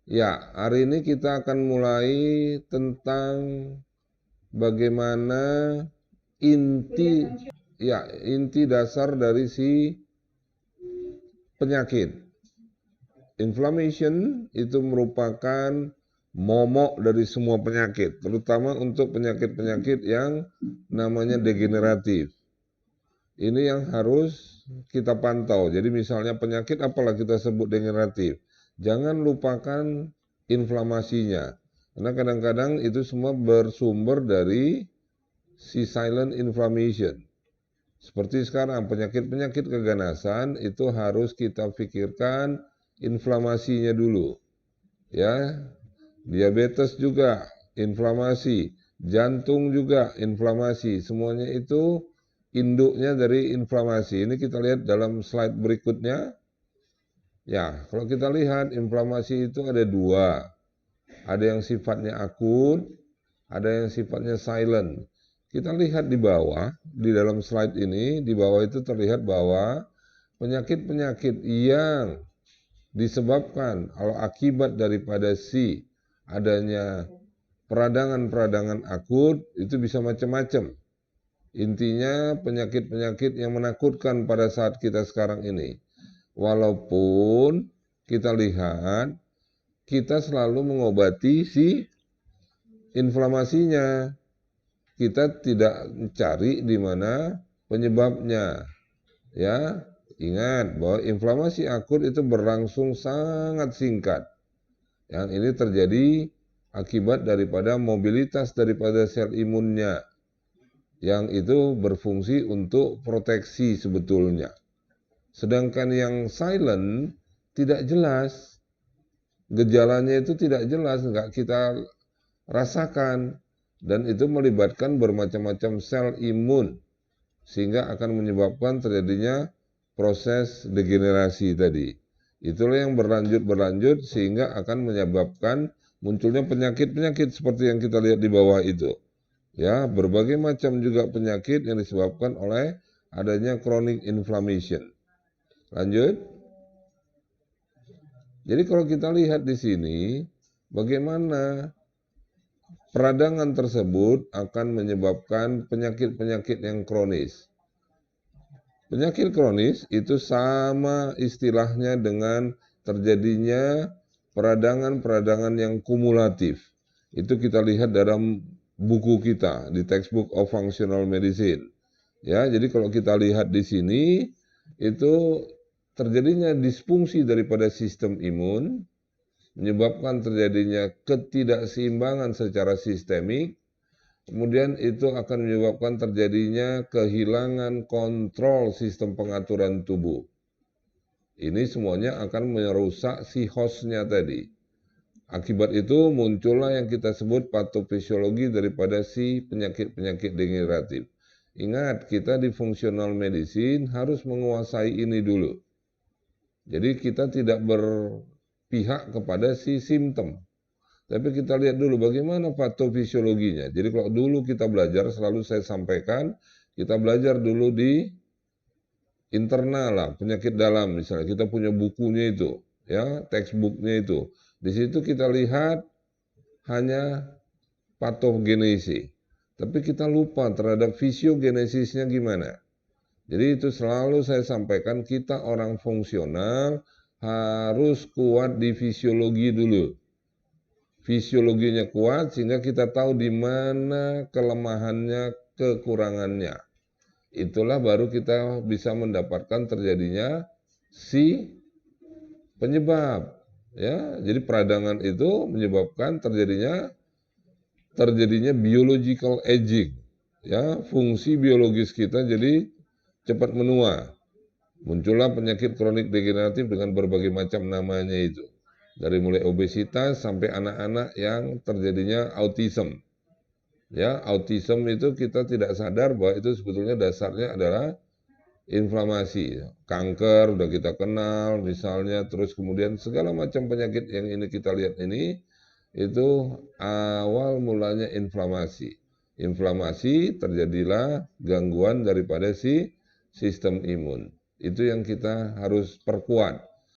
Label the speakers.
Speaker 1: Ya, hari ini kita akan mulai tentang bagaimana inti inti dasar dari si penyakit. Inflammation itu merupakan momok dari semua penyakit, terutama untuk penyakit-penyakit yang namanya degeneratif. Ini yang harus kita pantau. Jadi misalnya penyakit apalah kita sebut degeneratif. Jangan lupakan inflamasinya. Karena kadang-kadang itu semua bersumber dari si silent inflammation. Seperti sekarang penyakit-penyakit keganasan itu harus kita pikirkan inflamasinya dulu. Ya, diabetes juga inflamasi, jantung juga inflamasi, semuanya itu induknya dari inflamasi. Ini kita lihat dalam slide berikutnya. Ya, kalau kita lihat inflamasi itu ada dua. Ada yang sifatnya akut, ada yang sifatnya silent. Kita lihat di bawah, di dalam slide ini, di bawah itu terlihat bahwa penyakit-penyakit yang disebabkan atau akibat daripada si adanya peradangan-peradangan akut itu bisa macam-macam. Intinya penyakit-penyakit yang menakutkan pada saat kita sekarang ini. Walaupun kita lihat kita selalu mengobati si inflamasinya. Kita tidak mencari di mana penyebabnya. Ya, ingat bahwa inflamasi akut itu berlangsung sangat singkat. Yang ini terjadi akibat daripada mobilitas daripada sel imunnya yang itu berfungsi untuk proteksi sebetulnya. Sedangkan yang silent tidak jelas, gejalanya itu tidak jelas, nggak kita rasakan, dan itu melibatkan bermacam-macam sel imun sehingga akan menyebabkan terjadinya proses degenerasi tadi. Itulah yang berlanjut sehingga akan menyebabkan munculnya penyakit-penyakit seperti yang kita lihat di bawah itu. Ya, berbagai macam juga penyakit yang disebabkan oleh adanya chronic inflammation. Lanjut. Jadi kalau kita lihat di sini, bagaimana peradangan tersebut akan menyebabkan penyakit-penyakit yang kronis. Penyakit kronis itu sama istilahnya dengan terjadinya peradangan-peradangan yang kumulatif. Itu kita lihat dalam buku kita di Textbook of Functional Medicine. Ya, jadi kalau kita lihat di sini itu terjadinya disfungsi daripada sistem imun, menyebabkan terjadinya ketidakseimbangan secara sistemik, kemudian itu akan menyebabkan terjadinya kehilangan kontrol sistem pengaturan tubuh. Ini semuanya akan merusak si hostnya tadi. Akibat itu muncullah yang kita sebut patofisiologi daripada si penyakit-penyakit degeneratif. Ingat, kita di functional medicine harus menguasai ini dulu. Jadi kita tidak berpihak kepada si simptom. Tapi kita lihat dulu bagaimana patofisiologinya. Jadi kalau dulu kita belajar, selalu saya sampaikan, kita belajar dulu di internal lah, penyakit dalam misalnya. Kita punya bukunya itu, ya, textbooknya itu. Di situ kita lihat hanya patogenesi. Tapi kita lupa terhadap fisiogenesisnya gimana. Jadi itu selalu saya sampaikan, kita orang fungsional harus kuat di fisiologi dulu. Fisiologinya kuat sehingga kita tahu di mana kelemahannya, kekurangannya. Itulah baru kita bisa mendapatkan terjadinya si penyebab. Ya, jadi peradangan itu menyebabkan terjadinya biological aging. Ya, fungsi biologis kita jadi cepat menua. Muncullah penyakit kronik degeneratif dengan berbagai macam namanya itu. Dari mulai obesitas sampai anak-anak yang terjadinya autism. Ya, autism itu kita tidak sadar bahwa itu sebetulnya dasarnya adalah inflamasi. Kanker udah kita kenal misalnya, terus kemudian segala macam penyakit yang ini kita lihat ini itu awal mulanya inflamasi. Inflamasi terjadilah gangguan daripada si sistem imun. Itu yang kita harus perkuat.